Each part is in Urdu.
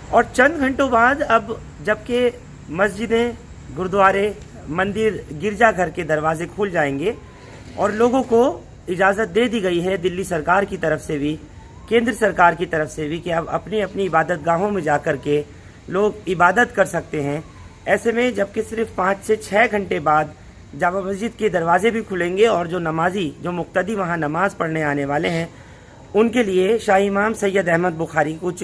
اور چند گھنٹوں بعد اب جبکہ مسجدیں، گردوارے، مندر، گرجا گھر کے دروازے کھل جائیں گے اور لوگوں کو اجازت دے دی گئی ہے دلی سرکار کی طرف سے بھی، کیندر سرکار کی طرف سے بھی، کہ اب اپنی اپنی عبادت گاہوں میں جا کر کے لوگ عبادت کر سکتے ہیں۔ ایسے میں جبکہ صرف 5 سے 6 گھنٹے بعد جامع مسجد کے دروازے بھی کھلیں گے اور جو نمازی، جو مقتدی وہاں نماز پڑھنے آنے والے ہیں، ان کے لیے شاہی امام سید احمد بخاری کچھ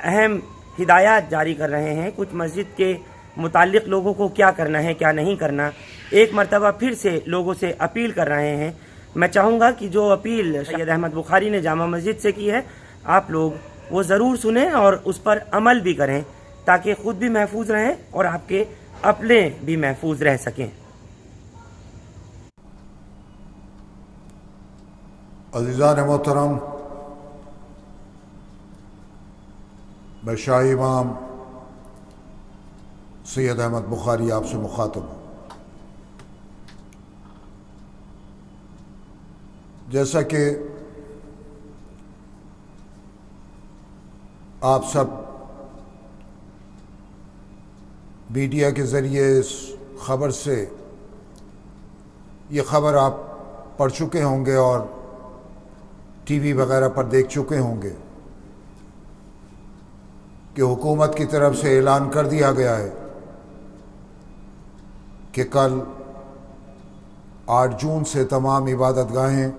اہم ہدایات جاری کر رہے ہیں، کچھ مسجد کے متعلق لوگوں کو کیا کرنا ہے، کیا نہیں کرنا۔ ایک مرتبہ پھر سے لوگوں سے اپیل کر رہے ہیں۔ میں چاہوں گا کہ جو اپیل سید احمد بخاری نے جامع مسجد سے کی ہے، آپ لوگ وہ ضرور سنیں اور اس پر عمل بھی کریں، تاکہ خود بھی محفوظ رہیں اور آپ کے اپنے بھی محفوظ رہ سکیں۔ عزیزان محترم، میں شاہی امام سید احمد بخاری آپ سے مخاطب ہوں۔ جیسا کہ آپ سب میڈیا کے ذریعے اس خبر سے یہ خبر آپ پڑھ چکے ہوں گے اور ٹی وی وغیرہ پر دیکھ چکے ہوں گے کہ حکومت کی طرف سے اعلان کر دیا گیا ہے کہ کل 8 جون سے تمام عبادت گاہیں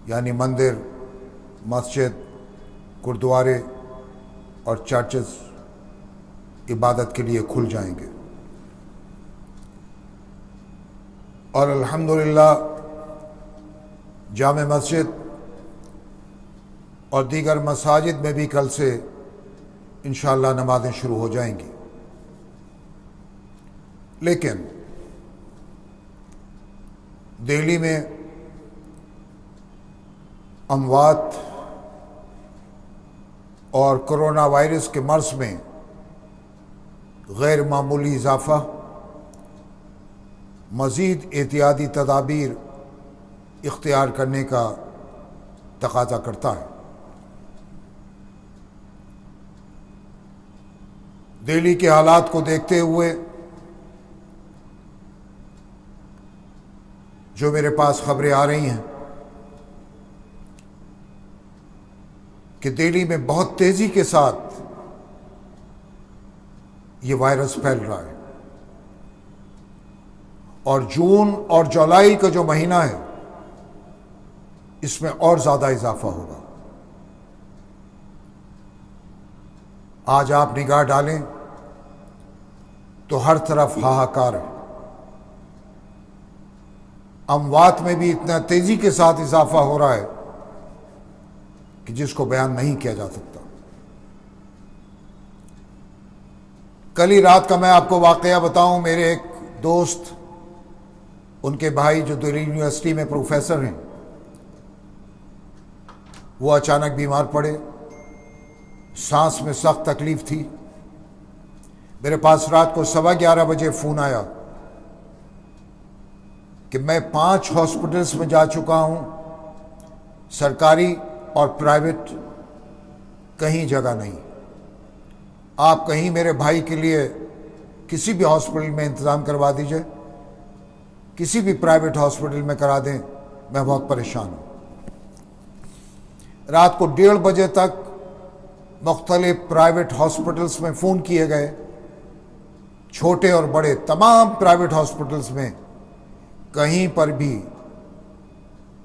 یعنی مندر، مسجد، گردوارے اور چرچز عبادت کے لیے کھل جائیں گے، اور الحمدللہ جامع مسجد اور دیگر مساجد میں بھی کل سے انشاءاللہ نمازیں شروع ہو جائیں گی۔ لیکن دہلی میں اموات اور کرونا وائرس کے مرض میں غیر معمولی اضافہ مزید احتیاطی تدابیر اختیار کرنے کا تقاضا کرتا ہے۔ دہلی کے حالات کو دیکھتے ہوئے جو میرے پاس خبریں آ رہی ہیں کہ دہلی میں بہت تیزی کے ساتھ یہ وائرس پھیل رہا ہے، اور جون اور جولائی کا جو مہینہ ہے اس میں اور زیادہ اضافہ ہوگا۔ آج آپ نگاہ ڈالیں تو ہر طرف ہاہاکار ہے، اموات میں بھی اتنا تیزی کے ساتھ اضافہ ہو رہا ہے کہ جس کو بیان نہیں کیا جا سکتا۔ کل ہی رات کا میں آپ کو واقعہ بتاؤں، میرے ایک دوست، ان کے بھائی جو دہلی یونیورسٹی میں پروفیسر ہیں، وہ اچانک بیمار پڑے، سانس میں سخت تکلیف تھی۔ میرے پاس رات کو 11:15 بجے فون آیا کہ میں 5 ہاسپٹلز میں جا چکا ہوں، سرکاری اور پرائیویٹ، کہیں جگہ نہیں، آپ کہیں میرے بھائی کے لیے کسی بھی ہاسپٹل میں انتظام کروا دیجئے، کسی بھی پرائیویٹ ہاسپٹل میں کرا دیں، میں بہت پریشان ہوں۔ رات کو 1:30 بجے تک مختلف پرائیویٹ ہاسپٹلز میں فون کیے گئے، چھوٹے اور بڑے تمام پرائیویٹ ہاسپٹلز میں، کہیں پر بھی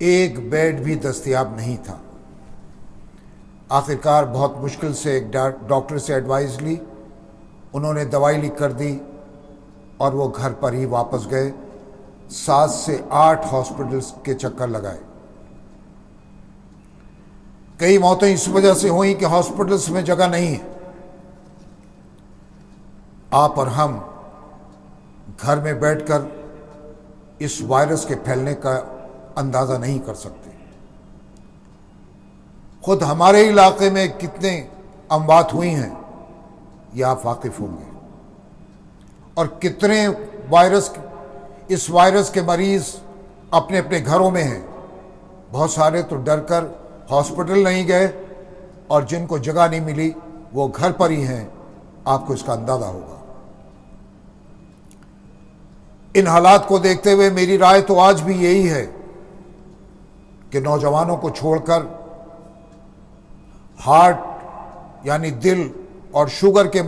ایک بیڈ بھی دستیاب نہیں تھا۔ آخرکار بہت مشکل سے ایک ڈاکٹر سے ایڈوائز لی، انہوں نے دوائی لکھ کر دی اور وہ گھر پر ہی واپس گئے۔ 7 سے 8 ہاسپٹلز کے چکر لگائے۔ کئی موتیں اس وجہ سے ہوئیں کہ ہاسپٹلز میں جگہ نہیں ہے۔ آپ اور ہم گھر میں بیٹھ کر اس وائرس کے پھیلنے کا اندازہ نہیں کر سکتے۔ خود ہمارے علاقے میں کتنے اموات ہوئی ہیں یہ آپ واقف ہوں گے، اور کتنے اس وائرس کے مریض اپنے اپنے گھروں میں ہیں۔ بہت سارے تو ڈر کر ہاسپٹل نہیں گئے، اور جن کو جگہ نہیں ملی وہ گھر پر ہی ہیں، آپ کو اس کا اندازہ ہوگا۔ ان حالات کو دیکھتے ہوئے میری رائے تو آج بھی یہی ہے کہ نوجوانوں کو چھوڑ کر ہارٹ یعنی دل اور شوگر کے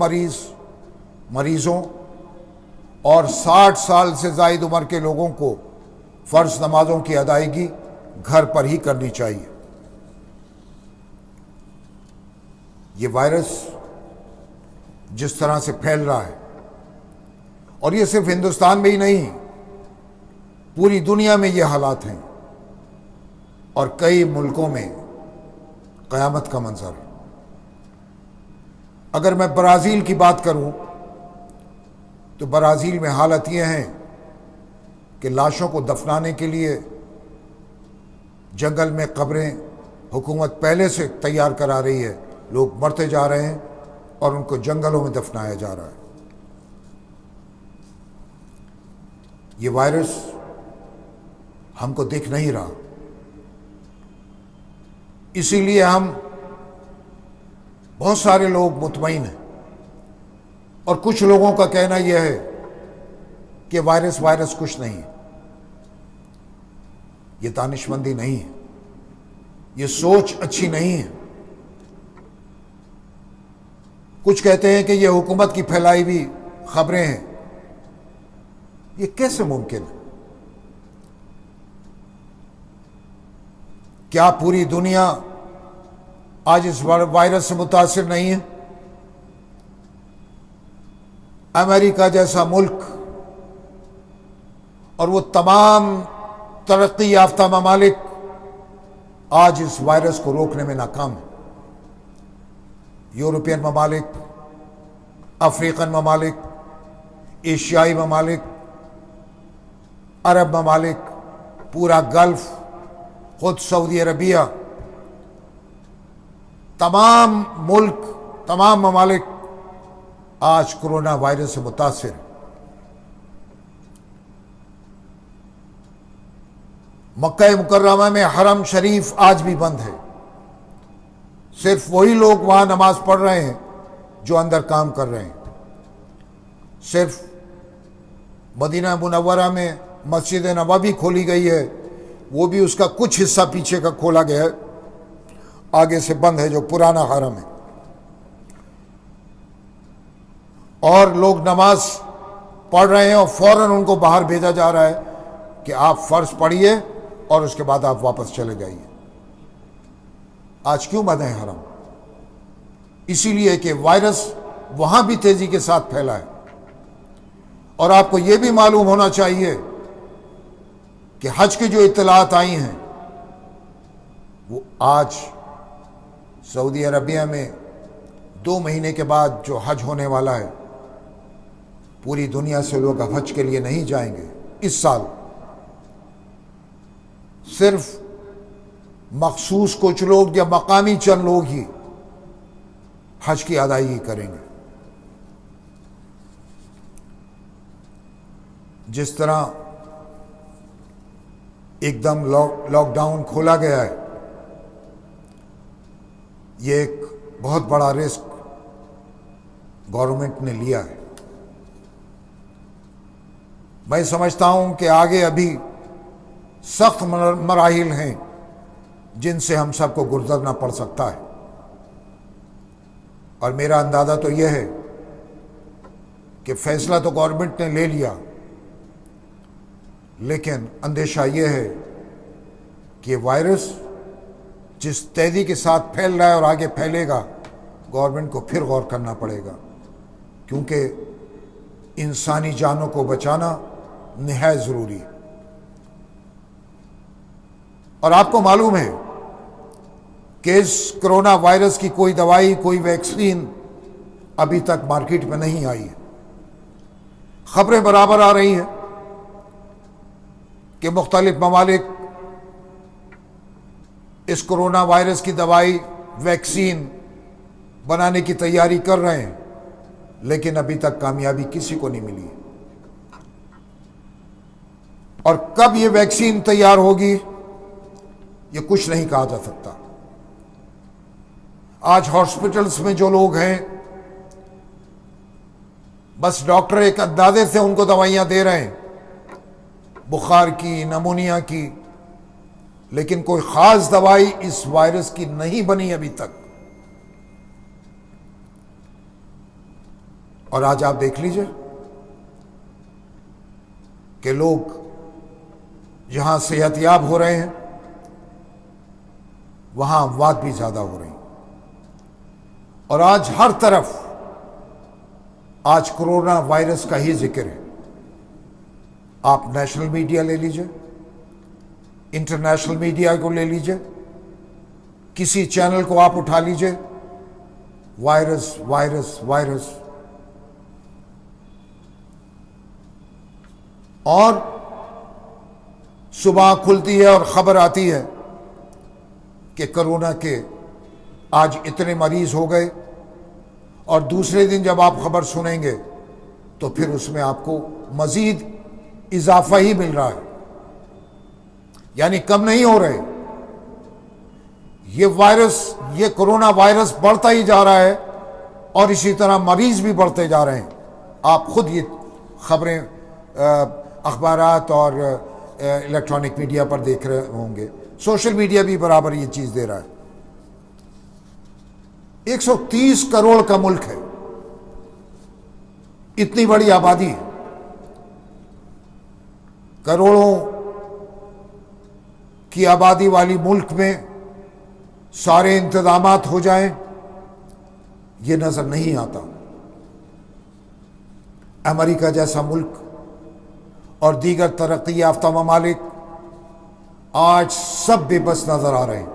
مریضوں اور 60 سال سے زائد عمر کے لوگوں کو فرض نمازوں کی ادائیگی گھر پر ہی کرنی چاہیے۔ یہ وائرس جس طرح سے پھیل رہا ہے، اور یہ صرف ہندوستان میں ہی نہیں، پوری دنیا میں یہ حالات ہیں، اور کئی ملکوں میں قیامت کا منظر ہے۔ اگر میں برازیل کی بات کروں تو برازیل میں حالت یہ ہے کہ لاشوں کو دفنانے کے لیے جنگل میں قبریں حکومت پہلے سے تیار کرا رہی ہے، لوگ مرتے جا رہے ہیں اور ان کو جنگلوں میں دفنایا جا رہا ہے۔ یہ وائرس ہم کو دکھ نہیں رہا، اسی لیے ہم بہت سارے لوگ مطمئن ہیں، اور کچھ لوگوں کا کہنا یہ ہے کہ وائرس کچھ نہیں ہے۔ یہ دانشمندی نہیں ہے، یہ سوچ اچھی نہیں ہے۔ کچھ کہتے ہیں کہ یہ حکومت کی پھیلائی ہوئی خبریں ہیں۔ یہ کیسے ممکن ہے؟ کیا پوری دنیا آج اس وائرس سے متاثر نہیں ہے؟ امریکہ جیسا ملک اور وہ تمام ترقی یافتہ ممالک آج اس وائرس کو روکنے میں ناکام ہیں۔ یورپین ممالک، افریقن ممالک، ایشیائی ممالک، عرب ممالک، پورا گلف، خود سعودی عربیہ، تمام ملک، تمام ممالک آج کرونا وائرس سے متاثر ہیں۔ مکہ مکرمہ میں حرم شریف آج بھی بند ہے، صرف وہی لوگ وہاں نماز پڑھ رہے ہیں جو اندر کام کر رہے ہیں۔ صرف مدینہ منورہ میں مسجد نبوی کھولی گئی ہے، وہ بھی اس کا کچھ حصہ پیچھے کا کھولا گیا ہے، آگے سے بند ہے جو پرانا حرم ہے۔ اور لوگ نماز پڑھ رہے ہیں اور فوراً ان کو باہر بھیجا جا رہا ہے کہ آپ فرض پڑھیے اور اس کے بعد آپ واپس چلے جائیے۔ آج کیوں بند ہے حرم؟ اسی لیے کہ وائرس وہاں بھی تیزی کے ساتھ پھیلا ہے۔ اور آپ کو یہ بھی معلوم ہونا چاہیے کہ حج کی جو اطلاعات آئی ہیں وہ آج سعودی عربیہ میں 2 مہینے کے بعد جو حج ہونے والا ہے، پوری دنیا سے لوگ اب حج کے لیے نہیں جائیں گے اس سال، صرف مخصوص کچھ لوگ یا مقامی چند لوگ ہی حج کی ادائیگی کریں گے۔ جس طرح ایک دم لاک ڈاؤن کھولا گیا ہے، یہ ایک بہت بڑا رسک گورنمنٹ نے لیا ہے۔ میں سمجھتا ہوں کہ آگے ابھی سخت مراحل ہیں جن سے ہم سب کو گزرنا پڑ سکتا ہے، اور میرا اندازہ تو یہ ہے کہ فیصلہ تو گورنمنٹ نے لے لیا، لیکن اندیشہ یہ ہے کہ وائرس جس تیزی کے ساتھ پھیل رہا ہے اور آگے پھیلے گا، گورنمنٹ کو پھر غور کرنا پڑے گا، کیونکہ انسانی جانوں کو بچانا نہایت ضروری ہے۔ اور آپ کو معلوم ہے کہ اس کرونا وائرس کی کوئی دوائی، کوئی ویکسین ابھی تک مارکیٹ میں نہیں آئی ہے۔ خبریں برابر آ رہی ہیں کہ مختلف ممالک اس کرونا وائرس کی دوائی، ویکسین بنانے کی تیاری کر رہے ہیں، لیکن ابھی تک کامیابی کسی کو نہیں ملی۔ اور کب یہ ویکسین تیار ہوگی یہ کچھ نہیں کہا جا سکتا۔ آج ہاسپٹلس میں جو لوگ ہیں بس ڈاکٹر ایک اندازے سے ان کو دوائیاں دے رہے ہیں، بخار کی، نمونیا کی، لیکن کوئی خاص دوائی اس وائرس کی نہیں بنی ابھی تک۔ اور آج آپ دیکھ لیجئے کہ لوگ جہاں صحت یاب ہو رہے ہیں وہاں اموات بھی زیادہ ہو رہی ہیں، اور آج ہر طرف آج کرونا وائرس کا ہی ذکر ہے۔ آپ نیشنل میڈیا لے لیجئے، انٹرنیشنل میڈیا کو لے لیجئے، کسی چینل کو آپ اٹھا لیجئے، وائرس وائرس وائرس۔ اور صبح کھلتی ہے اور خبر آتی ہے کہ کرونا کے آج اتنے مریض ہو گئے، اور دوسرے دن جب آپ خبر سنیں گے تو پھر اس میں آپ کو مزید اضافہ ہی مل رہا ہے، یعنی کم نہیں ہو رہے۔ یہ وائرس، یہ کرونا وائرس بڑھتا ہی جا رہا ہے، اور اسی طرح مریض بھی بڑھتے جا رہے ہیں۔ آپ خود یہ خبریں اخبارات اور الیکٹرانک میڈیا پر دیکھ رہے ہوں گے، سوشل میڈیا بھی برابر یہ چیز دے رہا ہے۔ 130 کروڑ کا ملک ہے، اتنی بڑی آبادی ہے، کروڑوں کی آبادی والی ملک میں سارے انتظامات ہو جائیں، یہ نظر نہیں آتا۔ امریکہ جیسا ملک اور دیگر ترقی یافتہ ممالک آج سب بے بس نظر آ رہے ہیں۔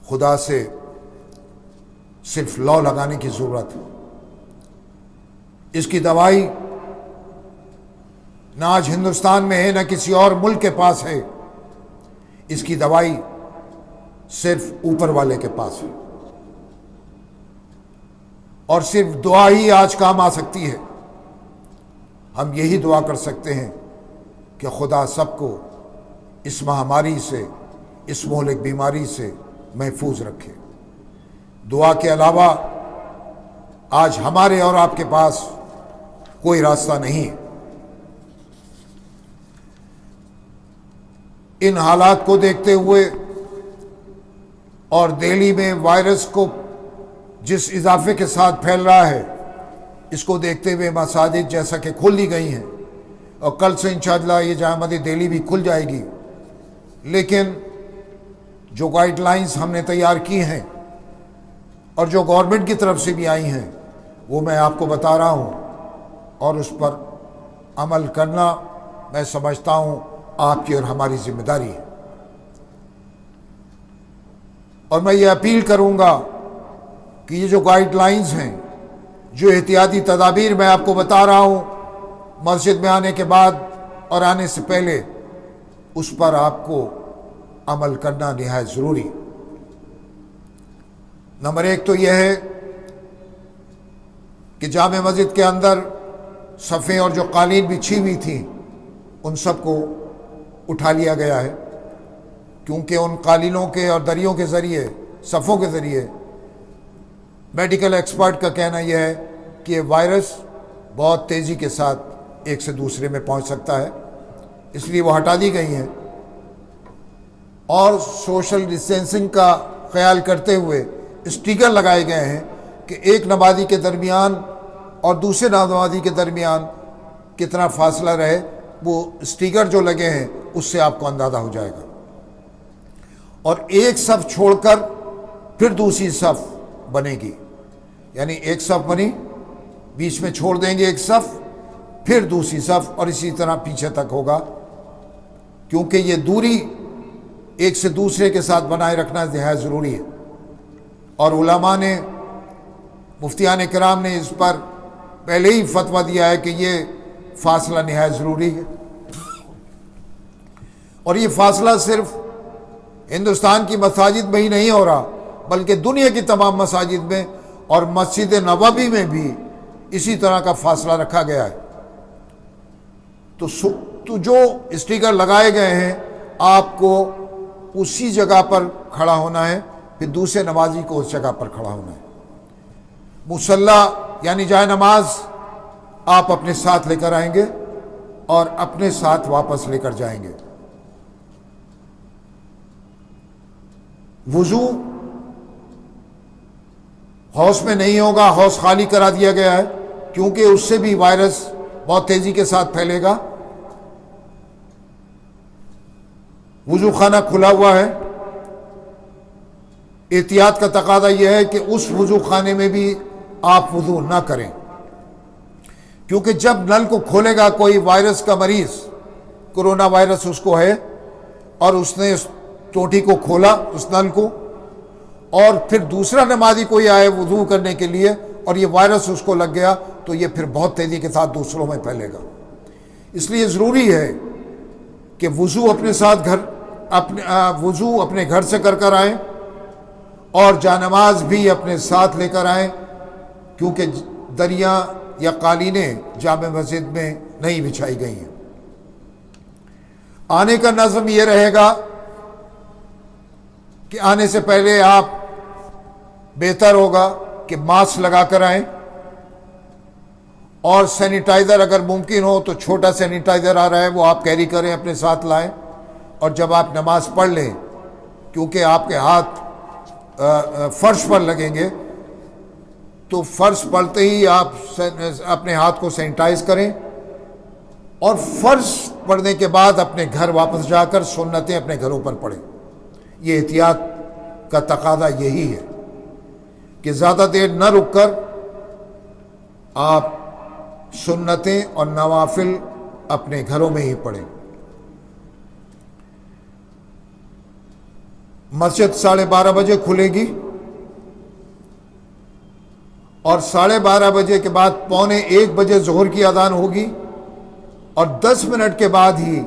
خدا سے صرف لا لگانے کی ضرورت ہے۔ اس کی دوائی نہ آج ہندوستان میں ہے، نہ کسی اور ملک کے پاس ہے۔ اس کی دوائی صرف اوپر والے کے پاس ہے، اور صرف دعا ہی آج کام آ سکتی ہے۔ ہم یہی دعا کر سکتے ہیں کہ خدا سب کو اس مہاماری سے، اس مہلک بیماری سے محفوظ رکھے۔ دعا کے علاوہ آج ہمارے اور آپ کے پاس کوئی راستہ نہیں ہے۔ ان حالات کو دیکھتے ہوئے اور دہلی میں وائرس کو جس اضافے کے ساتھ پھیل رہا ہے، اس کو دیکھتے ہوئے مساجد جیسا کہ کھول دی گئی ہیں، اور کل سے انشاءاللہ یہ جامع مسجد دہلی بھی کھل جائے گی، لیکن جو گائیڈ لائنز ہم نے تیار کی ہیں اور جو گورنمنٹ کی طرف سے بھی آئی ہیں، وہ میں آپ کو بتا رہا ہوں، اور اس پر عمل کرنا میں سمجھتا ہوں آپ کی اور ہماری ذمہ داری ہے۔ اور میں یہ اپیل کروں گا کہ یہ جو گائیڈ لائنز ہیں، جو احتیاطی تدابیر میں آپ کو بتا رہا ہوں، مسجد میں آنے کے بعد اور آنے سے پہلے اس پر آپ کو عمل کرنا نہایت ضروری۔ نمبر 1 تو یہ ہے کہ جامع مسجد کے اندر صفیں اور جو قالین بچھی ہوئی تھیں ان سب کو اٹھا لیا گیا ہے، کیونکہ ان قالینوں کے اور دریوں کے ذریعے، صفوں کے ذریعے میڈیکل ایکسپرٹ کا کہنا یہ ہے کہ یہ وائرس بہت تیزی کے ساتھ ایک سے دوسرے میں پہنچ سکتا ہے، اس لیے وہ ہٹا دی گئی ہیں، اور سوشل ڈسٹینسنگ کا خیال کرتے ہوئے اسٹیکر لگائے گئے ہیں کہ ایک نمازی کے درمیان اور دوسرے نمازی کے درمیان کتنا فاصلہ رہے، وہ اسٹیکر جو لگے ہیں اس سے آپ کو اندازہ ہو جائے گا۔ اور ایک صف چھوڑ کر پھر دوسری صف بنے گی، یعنی ایک صف بنی، بیچ میں چھوڑ دیں گے ایک صف، پھر دوسری صف، اور اسی طرح پیچھے تک ہوگا، کیونکہ یہ دوری ایک سے دوسرے کے ساتھ بنائے رکھنا نہایت ضروری ہے۔ اور علماء نے، مفتیان کرام نے اس پر پہلے ہی فتویٰ دیا ہے کہ یہ فاصلہ نہایت ضروری ہے، اور یہ فاصلہ صرف ہندوستان کی مساجد میں ہی نہیں ہو رہا بلکہ دنیا کی تمام مساجد میں اور مسجد نبوی میں بھی اسی طرح کا فاصلہ رکھا گیا ہے۔ تو جو اسٹیکر لگائے گئے ہیں آپ کو اسی جگہ پر کھڑا ہونا ہے، پھر دوسرے نمازی کو اس جگہ پر کھڑا ہونا ہے۔ مصلی یعنی جائے نماز آپ اپنے ساتھ لے کر آئیں گے اور اپنے ساتھ واپس لے کر جائیں گے۔ وضو حوض میں نہیں ہوگا، حوض خالی کرا دیا گیا ہے کیونکہ اس سے بھی وائرس بہت تیزی کے ساتھ پھیلے گا۔ وضو خانہ کھلا ہوا ہے۔ احتیاط کا تقاضا یہ ہے کہ اس وضو خانے میں بھی آپ وضو نہ کریں، کیونکہ جب نل کو کھولے گا کوئی وائرس کا مریض، کرونا وائرس اس کو ہے، اور اس نے اس ٹوٹی کو کھولا اس نل کو، اور پھر دوسرا نمازی کوئی آئے وضو کرنے کے لیے اور یہ وائرس اس کو لگ گیا تو یہ پھر بہت تیزی کے ساتھ دوسروں میں پھیلے گا۔ اس لیے ضروری ہے کہ وضو اپنے گھر سے کر آئیں اور جانماز بھی اپنے ساتھ لے کر آئیں، کیونکہ دریا یا قالینیں جامع مسجد میں نہیں بچھائی گئی ہیں۔ آنے کا نظم یہ رہے گا کہ آنے سے پہلے آپ بہتر ہوگا کہ ماسک لگا کر آئیں، اور سینیٹائزر اگر ممکن ہو تو چھوٹا سینیٹائزر آ رہا ہے وہ آپ کیری کریں، اپنے ساتھ لائیں، اور جب آپ نماز پڑھ لیں، کیونکہ آپ کے ہاتھ فرش پر لگیں گے، تو فرش پڑھتے ہی آپ اپنے ہاتھ کو سینیٹائز کریں، اور فرش پڑھنے کے بعد اپنے گھر واپس جا کر سنتیں اپنے گھروں پر پڑھیں۔ یہ احتیاط کا تقاضا یہی ہے کہ زیادہ دیر نہ رک کر آپ سنتیں اور نوافل اپنے گھروں میں ہی پڑھیں۔ مسجد 12:30 بجے کھلے گی، اور 12:30 بجے کے بعد 12:45 بجے ظہر کی اذان ہوگی، اور 10 منٹ کے بعد ہی،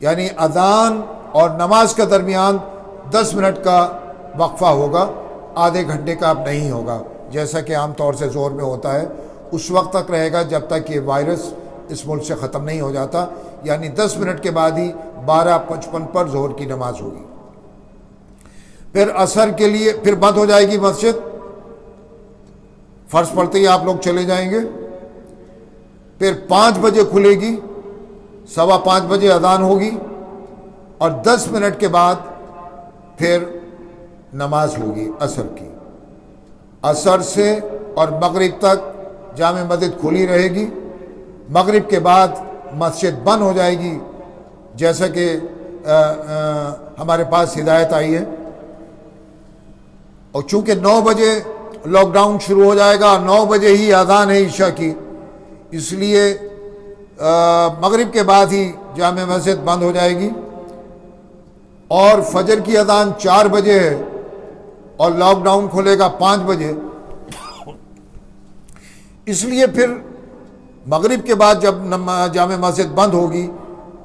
یعنی اذان اور نماز کے درمیان 10 منٹ کا وقفہ ہوگا، آدھے گھنٹے کا اب نہیں ہوگا جیسا کہ عام طور سے ظہر میں ہوتا ہے۔ اس وقت تک رہے گا جب تک یہ وائرس اس ملک سے ختم نہیں ہو جاتا، یعنی 10 منٹ کے بعد ہی 12:55 پر ظہر کی نماز ہوگی۔ پھر عصر کے لیے پھر بند ہو جائے گی مسجد، فرض پڑھتے ہی آپ لوگ چلے جائیں گے۔ پھر 5 بجے کھلے گی، 5:15 بجے اذان ہوگی، اور 10 منٹ کے بعد پھر نماز ہوگی عصر کی۔ عصر سے اور مغرب تک جامع مسجد کھلی رہے گی۔ مغرب کے بعد مسجد بند ہو جائے گی، جیسا کہ ہمارے پاس ہدایت آئی ہے، اور چونکہ 9 بجے لاک ڈاؤن شروع ہو جائے گا، 9 بجے ہی اذان ہے عشاء کی، اس لیے مغرب کے بعد ہی جامع مسجد بند ہو جائے گی، اور فجر کی اذان 4 بجے ہے اور لاک ڈاؤن کھلے گا 5 بجے۔ اس لیے پھر مغرب کے بعد جب جامع مسجد بند ہوگی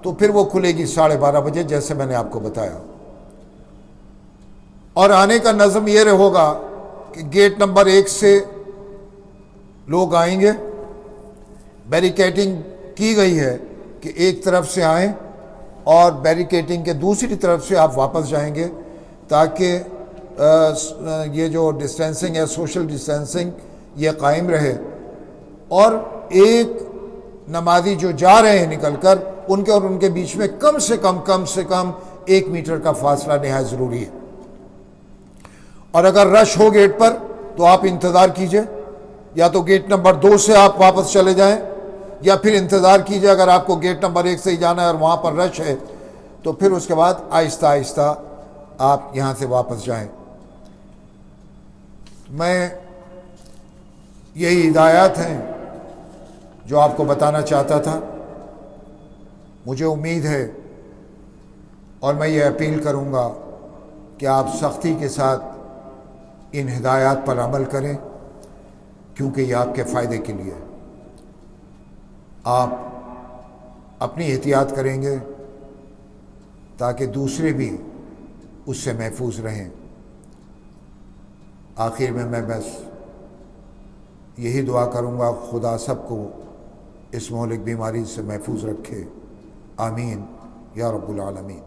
تو پھر وہ کھلے گی 12:30 بجے، جیسے میں نے آپ کو بتایا۔ اور آنے کا نظم یہ ہوگا کہ گیٹ نمبر 1 سے لوگ آئیں گے، بیریکیڈنگ کی گئی ہے کہ ایک طرف سے آئیں اور بیریکیڈنگ کے دوسری طرف سے آپ واپس جائیں گے، تاکہ یہ جو ڈسٹینسنگ ہے، سوشل ڈسٹینسنگ، یہ قائم رہے، اور ایک نمازی جو جا رہے ہیں نکل کر، ان کے اور ان کے بیچ میں کم سے کم 1 میٹر کا فاصلہ نہایت ضروری ہے۔ اور اگر رش ہو گیٹ پر تو آپ انتظار کیجئے، یا تو گیٹ نمبر 2 سے آپ واپس چلے جائیں، یا پھر انتظار کیجئے اگر آپ کو گیٹ نمبر 1 سے ہی جانا ہے اور وہاں پر رش ہے تو پھر اس کے بعد آہستہ آہستہ آپ یہاں سے واپس جائیں۔ میں یہی ہدایات ہیں جو آپ کو بتانا چاہتا تھا۔ مجھے امید ہے اور میں یہ اپیل کروں گا کہ آپ سختی کے ساتھ ان ہدایات پر عمل کریں، کیونکہ یہ آپ کے فائدے کے لیے ہے۔ آپ اپنی احتیاط کریں گے تاکہ دوسرے بھی اس سے محفوظ رہیں۔ آخر میں بس یہی دعا کروں گا، خدا سب کو اس مہلک بیماری سے محفوظ رکھے، آمین یا رب العالمین۔